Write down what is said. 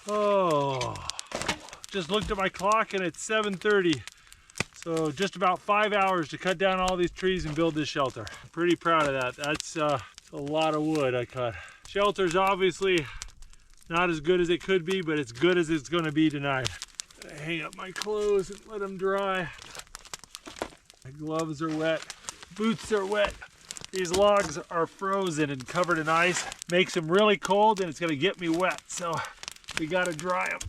Oh, just looked at my clock and it's 7:30. So just about 5 hours to cut down all these trees and build this shelter. I'm pretty proud of that. That's a lot of wood I cut. Shelter's obviously not as good as it could be, but it's good as it's gonna be tonight. I hang up my clothes and let them dry. My gloves are wet, boots are wet. These logs are frozen and covered in ice. Makes them really cold and it's gonna get me wet, so we gotta dry them.